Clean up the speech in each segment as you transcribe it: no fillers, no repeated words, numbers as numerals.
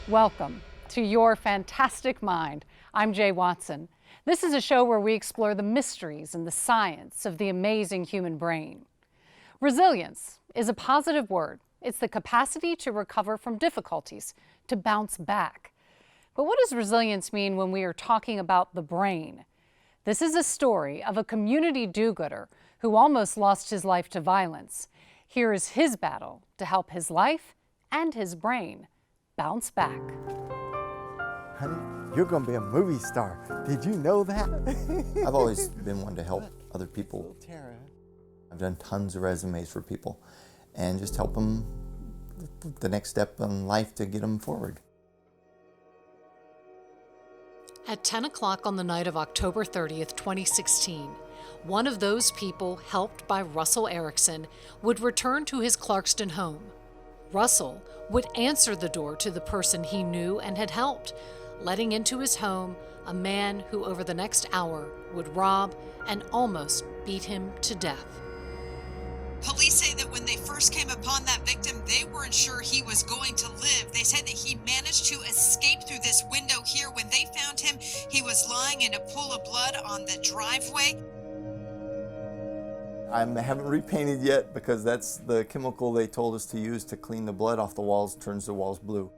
Welcome to Your Fantastic Mind. I'm Jay Watson. This is a show where we explore the mysteries and the science of the amazing human brain. Resilience is a positive word. It's the capacity to recover from difficulties, to bounce back. But what does resilience mean when we are talking about the brain? This is a story of a community do-gooder who almost lost his life to violence. Here is his battle to help his life and his brain bounce back. Honey, you're gonna be a movie star. Did you know that? I've always been one to help other people. I've done tons of resumes for people and just help them the next step in life to get them forward. At 10 o'clock on the night of October 30th, 2016, one of those people helped by Russell Erickson would return to his Clarkston home. Russell would answer the door to the person he knew and had helped, letting into his home a man who over the next hour would rob and almost beat him to death. Police say that when they first came upon that victim, they weren't sure he was going to live. They said that he managed to escape through this window here. When they found him, he was lying in a pool of blood on the driveway. I haven't repainted yet because that's the chemical they told us to use to clean the blood off the walls, turns the walls blue.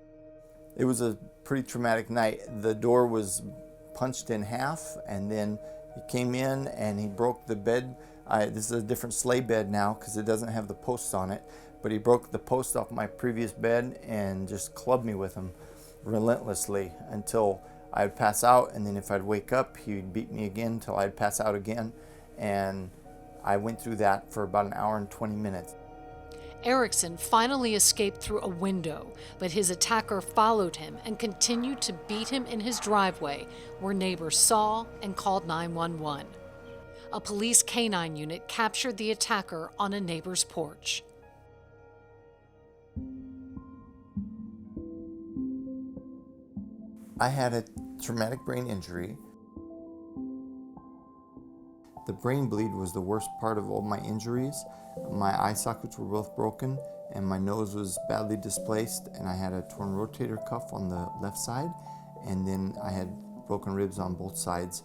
It was a pretty traumatic night. The door was punched in half, and then he came in and he broke the bed. This is a different sleigh bed now because it doesn't have the posts on it, but he broke the post off my previous bed and just clubbed me with them relentlessly until I'd pass out, and then if I'd wake up, he'd beat me again until I'd pass out again. And I went through that for about an hour and 20 minutes. Erickson finally escaped through a window, but his attacker followed him and continued to beat him in his driveway, where neighbors saw and called 911. A police canine unit captured the attacker on a neighbor's porch. I had a traumatic brain injury. The brain bleed was the worst part of all my injuries. My eye sockets were both broken and my nose was badly displaced, and I had a torn rotator cuff on the left side, and then I had broken ribs on both sides.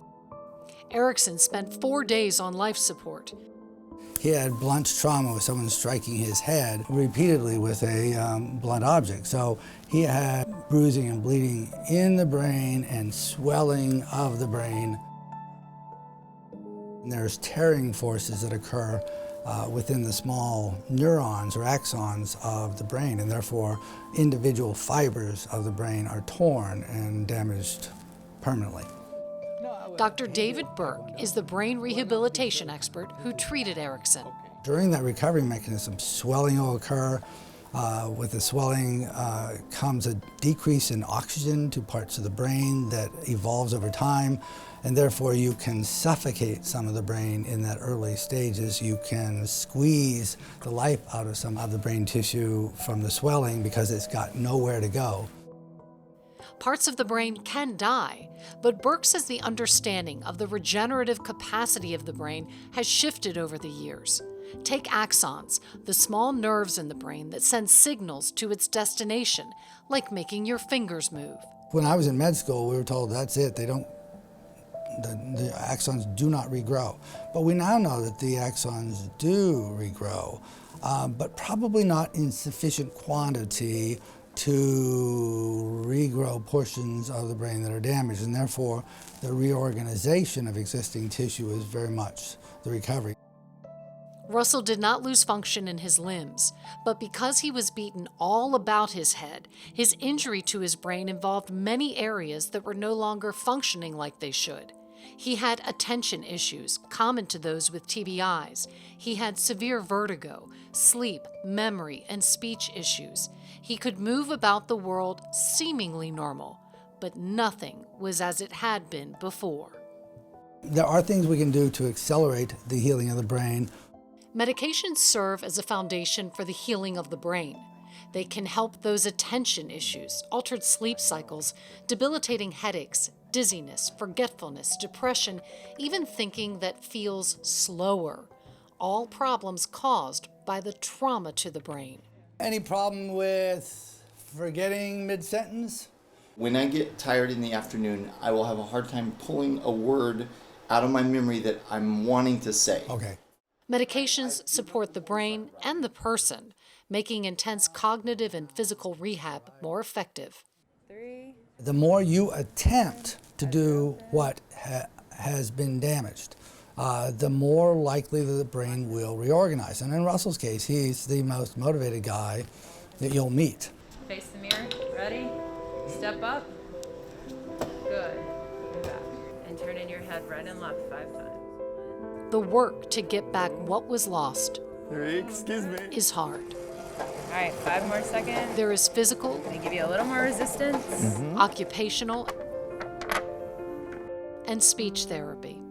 Erickson spent 4 days on life support. He had blunt trauma with someone striking his head repeatedly with a blunt object. So he had bruising and bleeding in the brain and swelling of the brain. And there's tearing forces that occur within the small neurons or axons of the brain, and therefore individual fibers of the brain are torn and damaged permanently. Dr. David Burke is the brain rehabilitation expert who treated Erickson. During that recovery mechanism, swelling will occur. With the swelling comes a decrease in oxygen to parts of the brain that evolves over time, and therefore you can suffocate some of the brain in that early stages. You can squeeze the life out of some of the brain tissue from the swelling because it's got nowhere to go. Parts of the brain can die, but Burke says the understanding of the regenerative capacity of the brain has shifted over the years. Take axons, the small nerves in the brain that send signals to its destination, like making your fingers move. When I was in med school, we were told that's it. The axons do not regrow. But we now know that the axons do regrow, but probably not in sufficient quantity to regrow portions of the brain that are damaged, and therefore the reorganization of existing tissue is very much the recovery. Russell did not lose function in his limbs, but because he was beaten all about his head, his injury to his brain involved many areas that were no longer functioning like they should. He had attention issues, common to those with TBIs. He had severe vertigo, sleep, memory, and speech issues. He could move about the world seemingly normal, but nothing was as it had been before. There are things we can do to accelerate the healing of the brain. Medications serve as a foundation for the healing of the brain. They can help those attention issues, altered sleep cycles, debilitating headaches, dizziness, forgetfulness, depression, even thinking that feels slower. All problems caused by the trauma to the brain. Any problem with Forgetting mid-sentence? When I get tired in the afternoon, I will have a hard time pulling a word out of my memory that I'm wanting to say. Okay. Medications support the brain and the person, making intense cognitive and physical rehab more effective. The more you attempt to do what has been damaged, the more likely that the brain will reorganize. And in Russell's case, he's the most motivated guy that you'll meet. Face the mirror. Ready? Step up. Good. Go back. And turn in your head right and left 5 times. The work to get back what was lost Excuse me. is hard. All right, 5 more seconds. There is physical, Let me give you a little more resistance. occupational, and speech therapy.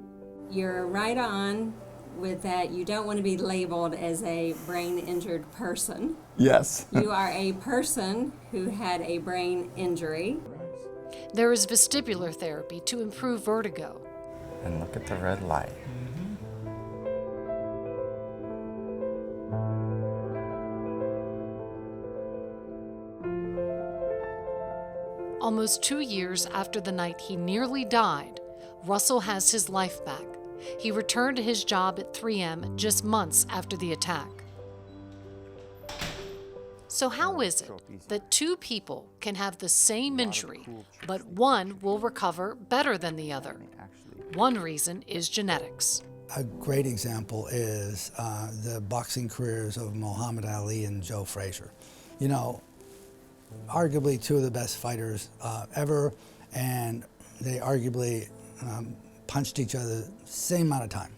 You're right on with that. You don't want to be labeled as a brain injured person. Yes. You are a person who had a brain injury. There is vestibular therapy to improve vertigo. And look at the red light. Almost 2 years after the night he nearly died, Russell has his life back. He returned to his job at 3M just months after the attack. So how is it that 2 people can have the same injury, but one will recover better than the other? One reason is genetics. A great example is the boxing careers of Muhammad Ali and Joe Frazier. You know, arguably 2 of the best fighters ever, and they arguably punched each other same amount of time,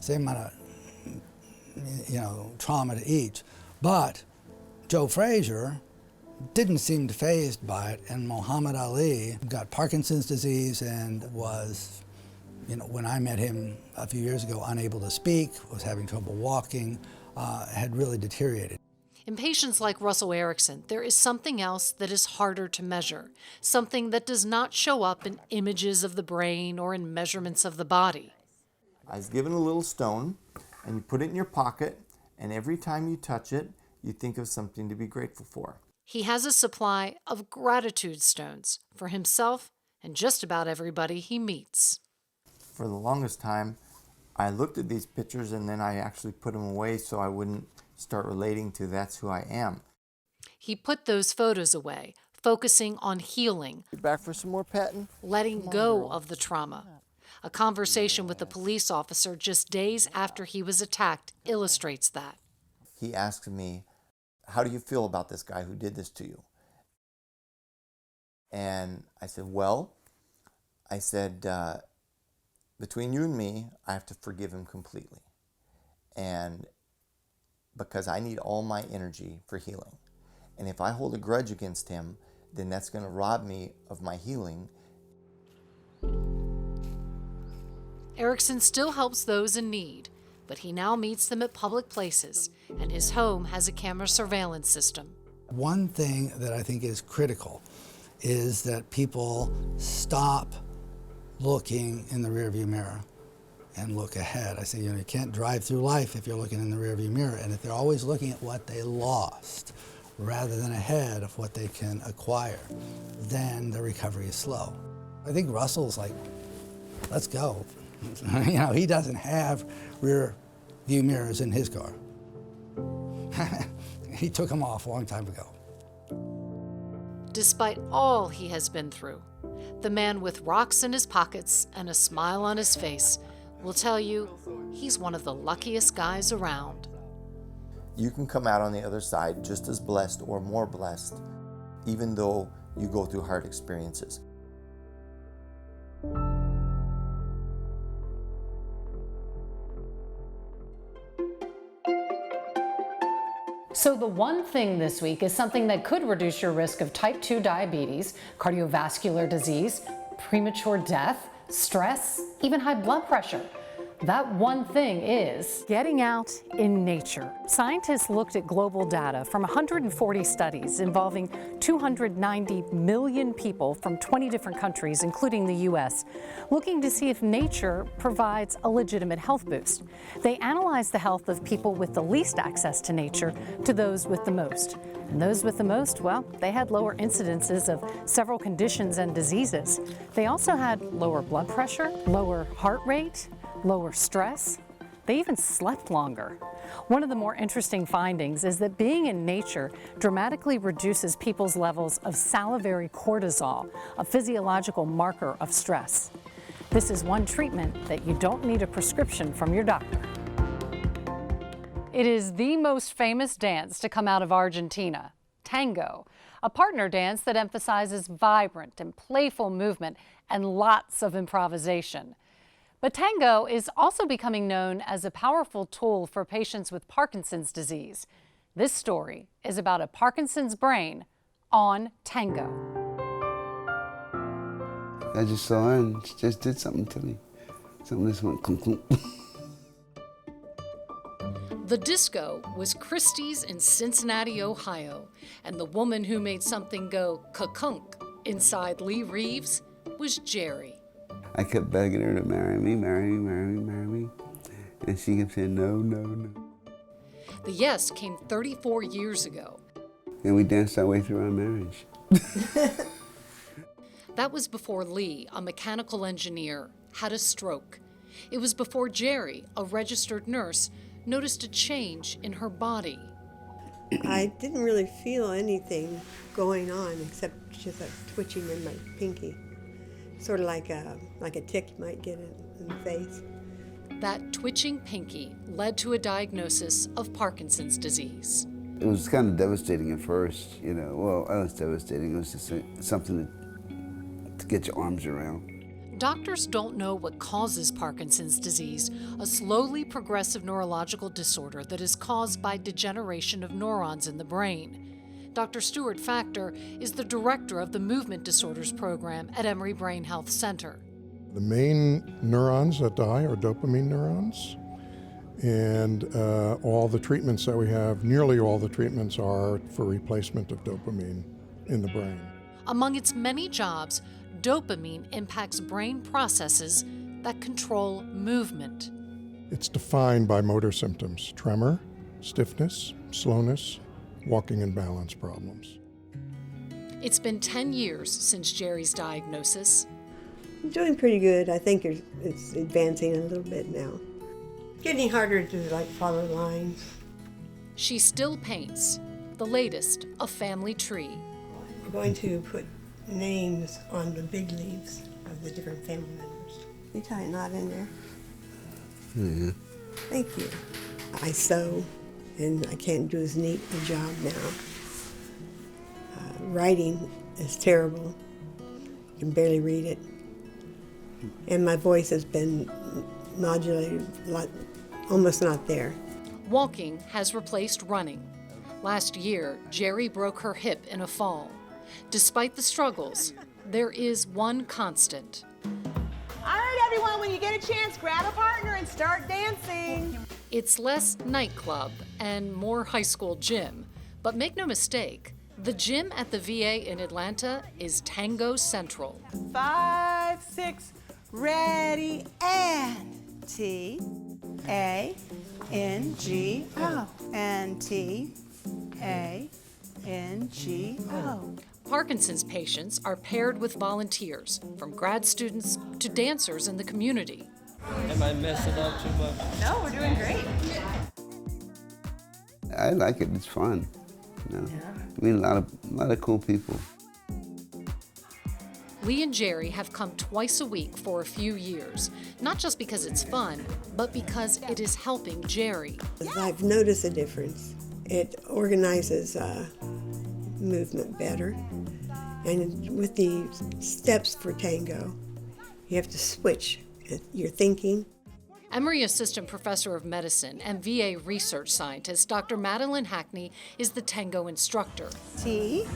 same amount of, trauma to each. But Joe Frazier didn't seem fazed by it, and Muhammad Ali got Parkinson's disease and was, when I met him a few years ago, unable to speak, was having trouble walking, had really deteriorated. In patients like Russell Erickson, there is something else that is harder to measure, something that does not show up in images of the brain or in measurements of the body. I was given a little stone, and you put it in your pocket, and every time you touch it, you think of something to be grateful for. He has a supply of gratitude stones for himself and just about everybody he meets. For the longest time, I looked at these pictures and then I actually put them away so I wouldn't start relating to that's who I am. He put those photos away, focusing on healing, You back for some more petting? letting go of the trauma. A conversation with a police officer just days after he was attacked illustrates that. He asked me, "How do you feel about this guy who did this to you?" And I said, between you and me, I have to forgive him completely. And because I need all my energy for healing. And if I hold a grudge against him, then that's going to rob me of my healing. Erickson still helps those in need, but he now meets them at public places, and his home has a camera surveillance system. One thing that I think is critical is that people stop looking in the rearview mirror and look ahead. I say, you can't drive through life if you're looking in the rearview mirror. And if they're always looking at what they lost rather than ahead of what they can acquire, then the recovery is slow. I think Russell's like, let's go. He doesn't have rear view mirrors in his car. He took them off a long time ago. Despite all he has been through, the man with rocks in his pockets and a smile on his face will tell you he's one of the luckiest guys around. You can come out on the other side just as blessed or more blessed, even though you go through hard experiences. So the one thing this week is something that could reduce your risk of type 2 diabetes, cardiovascular disease, premature death, stress, even high blood pressure. That one thing is getting out in nature. Scientists looked at global data from 140 studies involving 290 million people from 20 different countries, including the US, looking to see if nature provides a legitimate health boost. They analyzed the health of people with the least access to nature to those with the most. And those with the most, well, they had lower incidences of several conditions and diseases. They also had lower blood pressure, lower heart rate, lower stress. They even slept longer. One of the more interesting findings is that being in nature dramatically reduces people's levels of salivary cortisol, a physiological marker of stress. This is one treatment that you don't need a prescription from your doctor. It is the most famous dance to come out of Argentina, tango, a partner dance that emphasizes vibrant and playful movement and lots of improvisation. But tango is also becoming known as a powerful tool for patients with Parkinson's disease. This story is about a Parkinson's brain on tango. I just saw her and she just did something to me. Something just went clunk, clunk. The disco was Christie's in Cincinnati, Ohio, and the woman who made something go ka-kunk inside Lee Reeves was Jerry. I kept begging her to marry me, marry me, marry me, marry me. And she kept saying, no, no, no. The yes came 34 years ago. And we danced our way through our marriage. That was before Lee, a mechanical engineer, had a stroke. It was before Jerry, a registered nurse, noticed a change in her body. I didn't really feel anything going on except just a twitching in my pinky. Sort of like a tick you might get in the face. That twitching pinky led to a diagnosis of Parkinson's disease. It was kind of devastating at first, you know. Well, it was devastating. It was just something to get your arms around. Doctors don't know what causes Parkinson's disease, a slowly progressive neurological disorder that is caused by degeneration of neurons in the brain. Dr. Stuart Factor is the director of the Movement Disorders Program at Emory Brain Health Center. The main neurons that die are dopamine neurons, and all the treatments that we have, nearly all the treatments are for replacement of dopamine in the brain. Among its many jobs, dopamine impacts brain processes that control movement. It's defined by motor symptoms: tremor, stiffness, slowness, walking and balance problems. It's been 10 years since Jerry's diagnosis. I'm doing pretty good. I think it's advancing a little bit now. Getting harder to follow lines. She still paints, the latest, a family tree. We're going to put names on the big leaves of the different family members. You tie a knot in there. Yeah. Thank you. I sew, and I can't do as neat a job now. Writing is terrible. You can barely read it. And my voice has been modulated, almost not there. Walking has replaced running. Last year, Jerry broke her hip in a fall. Despite the struggles, there is one constant. All right, everyone, when you get a chance, grab a partner and start dancing. It's less nightclub and more high school gym. But make no mistake, the gym at the VA in Atlanta is Tango Central. 5, 6, ready, and T-A-N-G-O. And T-A-N-G-O. Parkinson's patients are paired with volunteers, from grad students to dancers in the community. Am I messing up too much? No, we're doing great. I like it. It's fun. You know? Yeah. I mean, a lot of cool people. Lee and Jerry have come twice a week for a few years, not just because it's fun, but because it is helping Jerry. I've noticed a difference. It organizes movement better. And with the steps for tango, you have to switch your thinking. Emory Assistant Professor of Medicine and VA Research Scientist Dr. Madeline Hackney is the tango instructor. T-A-N-G-O.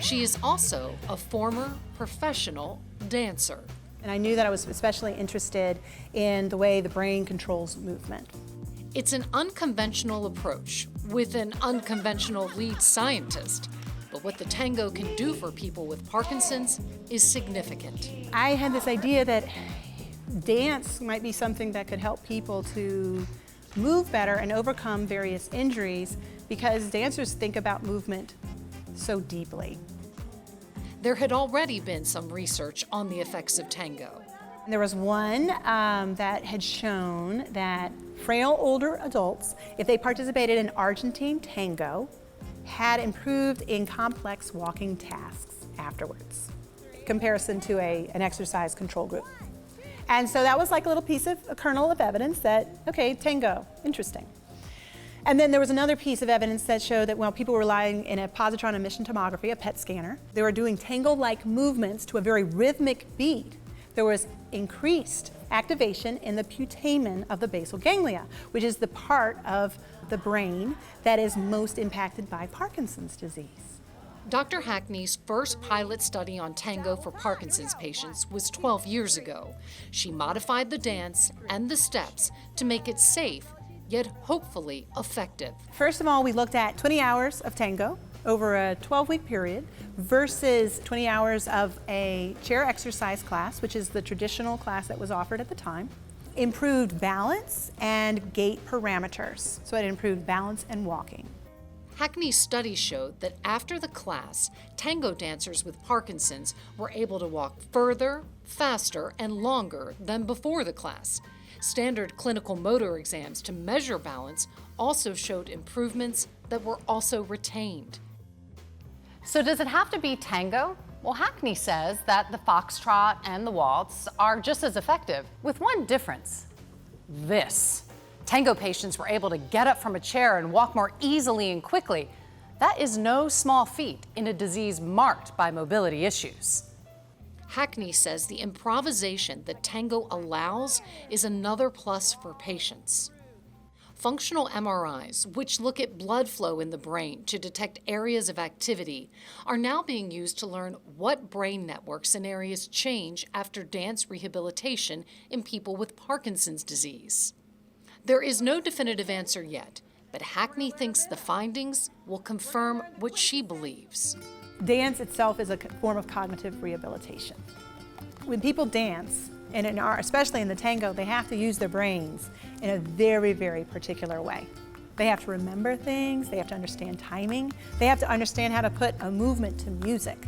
She is also a former professional dancer. And I knew that I was especially interested in the way the brain controls movement. It's an unconventional approach with an unconventional lead scientist. But what the tango can do for people with Parkinson's is significant. I had this idea that dance might be something that could help people to move better and overcome various injuries because dancers think about movement so deeply. There had already been some research on the effects of tango. There was one that had shown that frail older adults, if they participated in Argentine tango, had improved in complex walking tasks afterwards, in comparison to an exercise control group. And so that was like a kernel of evidence that, okay, tango, interesting. And then there was another piece of evidence that showed that while people were lying in a positron emission tomography, a PET scanner, they were doing tango-like movements to a very rhythmic beat. There was increased activation in the putamen of the basal ganglia, which is the part of the brain that is most impacted by Parkinson's disease. Dr. Hackney's first pilot study on tango for Parkinson's patients was 12 years ago. She modified the dance and the steps to make it safe, yet hopefully effective. First of all, we looked at 20 hours of tango over a 12-week period versus 20 hours of a chair exercise class, which is the traditional class that was offered at the time. Improved balance and gait parameters. So it improved balance and walking. Hackney's study showed that after the class, tango dancers with Parkinson's were able to walk further, faster, and longer than before the class. Standard clinical motor exams to measure balance also showed improvements that were also retained. So does it have to be tango? Well, Hackney says that the foxtrot and the waltz are just as effective, with one difference: this. Tango patients were able to get up from a chair and walk more easily and quickly. That is no small feat in a disease marked by mobility issues. Hackney says the improvisation that tango allows is another plus for patients. Functional MRIs, which look at blood flow in the brain to detect areas of activity, are now being used to learn what brain networks and areas change after dance rehabilitation in people with Parkinson's disease. There is no definitive answer yet, but Hackney thinks the findings will confirm what she believes. Dance itself is a form of cognitive rehabilitation. When people dance, and especially in the tango, they have to use their brains in a very, very particular way. They have to remember things, they have to understand timing, they have to understand how to put a movement to music.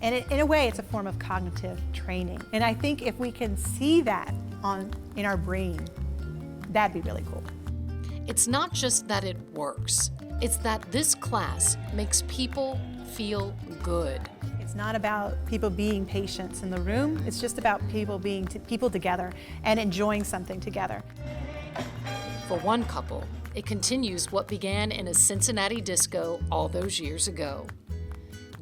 And in a way, it's a form of cognitive training. And I think if we can see that in our brain, that'd be really cool. It's not just that it works, it's that this class makes people feel good. It's not about people being patients in the room, it's just about people being people together and enjoying something together. For one couple, it continues what began in a Cincinnati disco all those years ago.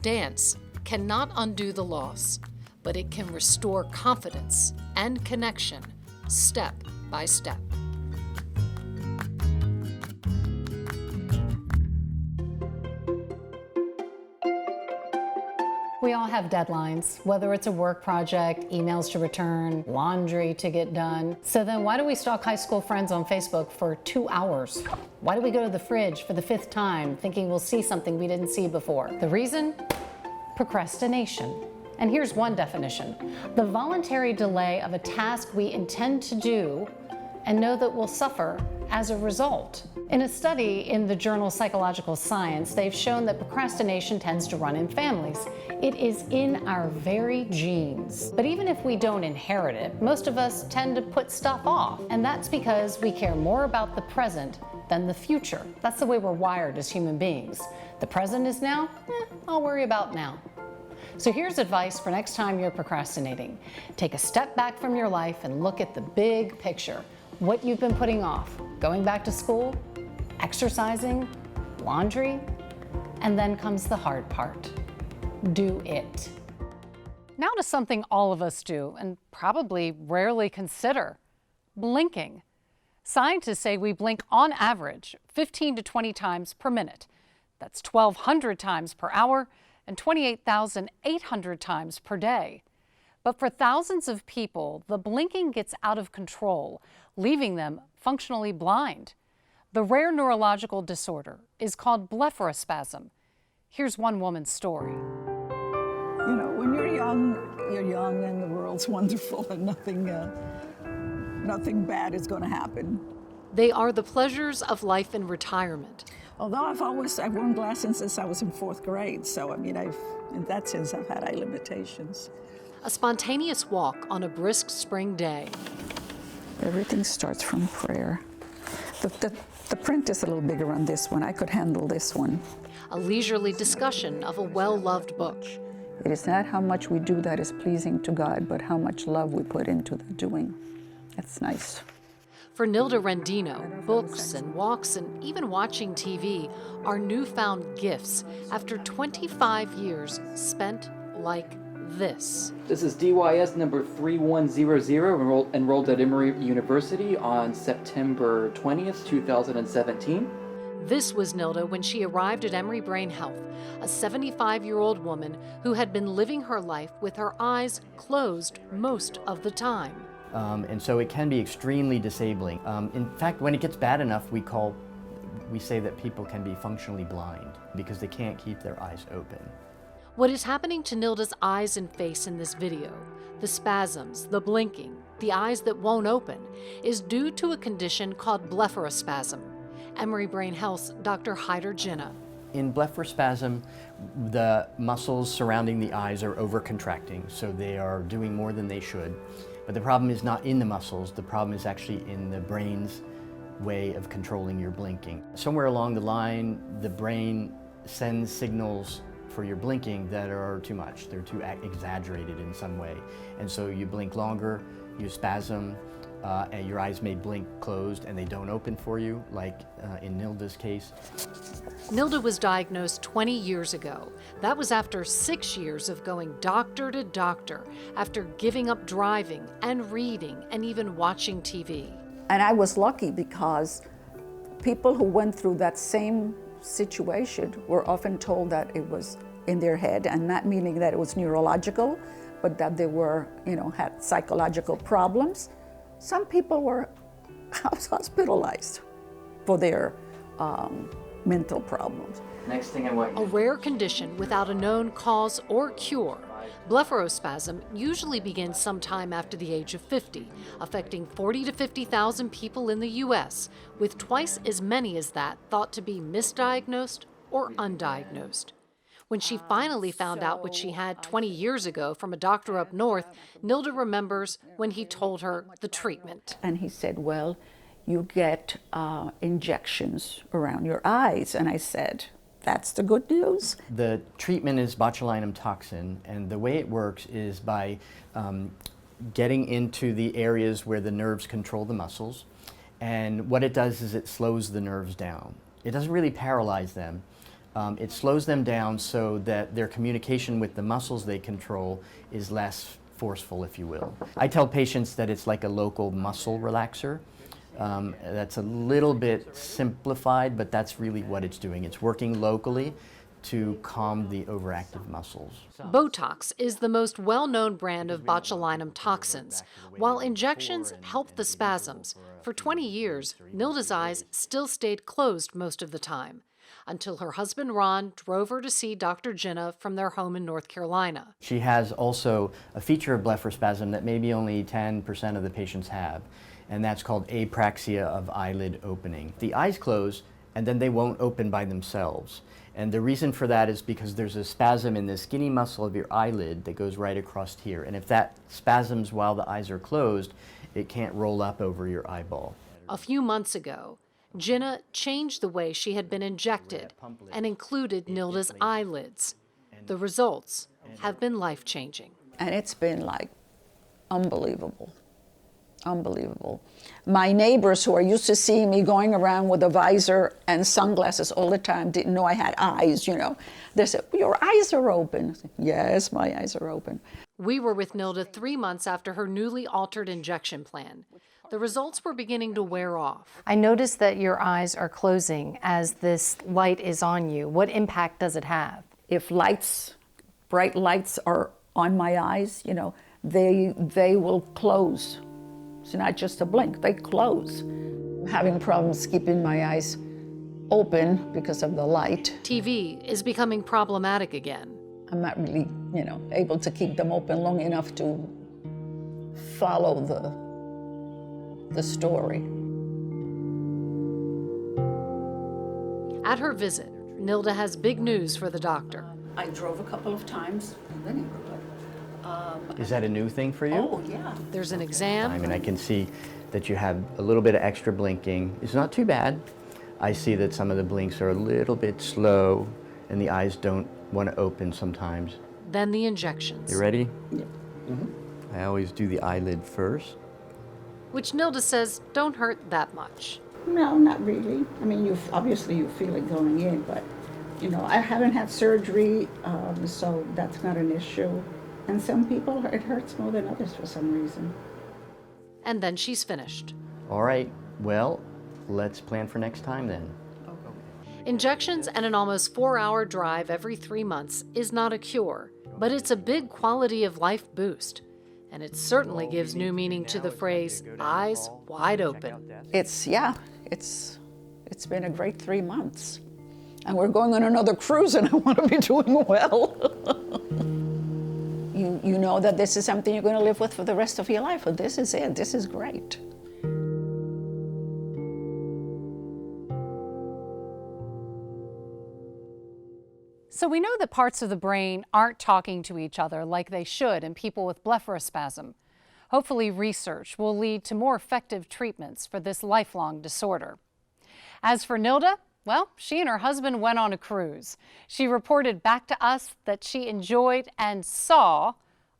Dance cannot undo the loss, but it can restore confidence and connection step by step. We all have deadlines, whether it's a work project, emails to return, laundry to get done. So then why do we stalk high school friends on Facebook for 2 hours? Why do we go to the fridge for the 5th time thinking we'll see something we didn't see before? The reason? Procrastination. And here's one definition: the voluntary delay of a task we intend to do and know that we'll suffer as a result. In a study in the journal Psychological Science, they've shown that procrastination tends to run in families. It is in our very genes. But even if we don't inherit it, most of us tend to put stuff off. And that's because we care more about the present than the future. That's the way we're wired as human beings. The present is now, I'll worry about now. So here's advice for next time you're procrastinating. Take a step back from your life and look at the big picture. What you've been putting off: going back to school, exercising, laundry, and then comes the hard part. Do it. Now to something all of us do and probably rarely consider: blinking. Scientists say we blink on average 15 to 20 times per minute. That's 1,200 times per hour and 28,800 times per day. But for thousands of people, the blinking gets out of control, leaving them functionally blind. The rare neurological disorder is called blepharospasm. Here's one woman's story. You know, when you're young and the world's wonderful and nothing bad is going to happen. They are the pleasures of life in retirement. Although I've worn glasses since I was in 4th grade, so I mean, in that sense, I've had eye limitations. A spontaneous walk on a brisk spring day. Everything starts from prayer. The print is a little bigger on this one. I could handle this one. A leisurely discussion of a well-loved book. It is not how much we do that is pleasing to God, but how much love we put into the doing. That's nice. For Nilda Rendino, books and walks and even watching TV are newfound gifts after 25 years spent like this. This is DYS number 3100, enrolled at Emory University on September 20th, 2017. This was Nilda when she arrived at Emory Brain Health, a 75-year-old woman who had been living her life with her eyes closed most of the time. And so it can be extremely disabling. In fact, when it gets bad enough, we say that people can be functionally blind because they can't keep their eyes open. What is happening to Nilda's eyes and face in this video, the spasms, the blinking, the eyes that won't open, is due to a condition called blepharospasm. Emory Brain Health's Dr. Hyder Jinnah. In blepharospasm, the muscles surrounding the eyes are overcontracting, so they are doing more than they should. But the problem is not in the muscles, the problem is actually in the brain's way of controlling your blinking. Somewhere along the line, the brain sends signals for your blinking that are too much. They're too exaggerated in some way. And so you blink longer, you spasm, and your eyes may blink closed and they don't open for you, like in Nilda's case. Nilda was diagnosed 20 years ago. That was after 6 years of going doctor to doctor, after giving up driving and reading and even watching TV. And I was lucky because people who went through that same situation were often told that it was in their head, and not meaning that it was neurological, but that they were, had psychological problems. Some people were hospitalized for their mental problems. Next thing I want you A rare condition without a known cause or cure. Blepharospasm usually begins sometime after the age of 50, affecting 40 to 50,000 people in the U.S., with twice as many as that thought to be misdiagnosed or undiagnosed. When she finally found out what she had 20 years ago from a doctor up north, Nilda remembers when he told her the treatment. And he said, well, you get injections around your eyes. And I said, that's the good news. The treatment is botulinum toxin, and the way it works is by getting into the areas where the nerves control the muscles, and what it does is it slows the nerves down. It doesn't really paralyze them. It slows them down so that their communication with the muscles they control is less forceful, if you will. I tell patients that it's like a local muscle relaxer. That's a little bit simplified, but that's really what it's doing. It's working locally to calm the overactive muscles. Botox is the most well-known brand of botulinum toxins. While injections help the spasms, for 20 years, Nilda's eyes still stayed closed most of the time, until her husband Ron drove her to see Dr. Jinnah from their home in North Carolina. She has also a feature of blepharospasm that maybe only 10% of the patients have, and that's called apraxia of eyelid opening. The eyes close, and then they won't open by themselves. And the reason for that is because there's a spasm in the skinny muscle of your eyelid that goes right across here. And if that spasms while the eyes are closed, it can't roll up over your eyeball. A few months ago, Jinnah changed the way she had been injected and included Nilda's eyelids. The results have been life-changing. And it's been like unbelievable. Unbelievable. My neighbors who are used to seeing me going around with a visor and sunglasses all the time didn't know I had eyes, They said, your eyes are open. I said, yes, my eyes are open. We were with Nilda 3 months after her newly altered injection plan. The results were beginning to wear off. I noticed that your eyes are closing as this light is on you. What impact does it have? If bright lights are on my eyes, they will close. It's not just a blink, they close. I'm having problems keeping my eyes open because of the light. TV is becoming problematic again. I'm not really, able to keep them open long enough to follow the story. At her visit, Nilda has big news for the doctor. I drove a couple of times in the neighborhood. Is that a new thing for you? Oh, yeah. There's an exam. I mean, I can see that you have a little bit of extra blinking. It's not too bad. I see that some of the blinks are a little bit slow and the eyes don't want to open sometimes. Then the injections. You ready? Yep. I always do the eyelid first. Which Nilda says don't hurt that much. No, not really. I mean, obviously you feel it going in, but I haven't had surgery, so that's not an issue. And some people, it hurts more than others for some reason. And then she's finished. All right, well, let's plan for next time then. Injections and an almost 4-hour drive every 3 months is not a cure, but it's a big quality of life boost. And it certainly gives new meaning to the phrase, eyes wide open. It's been a great 3 months. And we're going on another cruise and I want to be doing well. You know that this is something you're going to live with for the rest of your life, but this is it. This is great. So we know that parts of the brain aren't talking to each other like they should in people with blepharospasm. Hopefully research will lead to more effective treatments for this lifelong disorder. As for Nilda, well, she and her husband went on a cruise. She reported back to us that she enjoyed and saw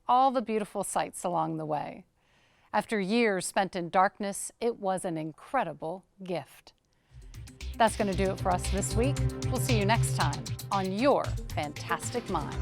all the beautiful sights along the way. After years spent in darkness, it was an incredible gift. That's going to do it for us this week. We'll see you next time on Your Fantastic Mind.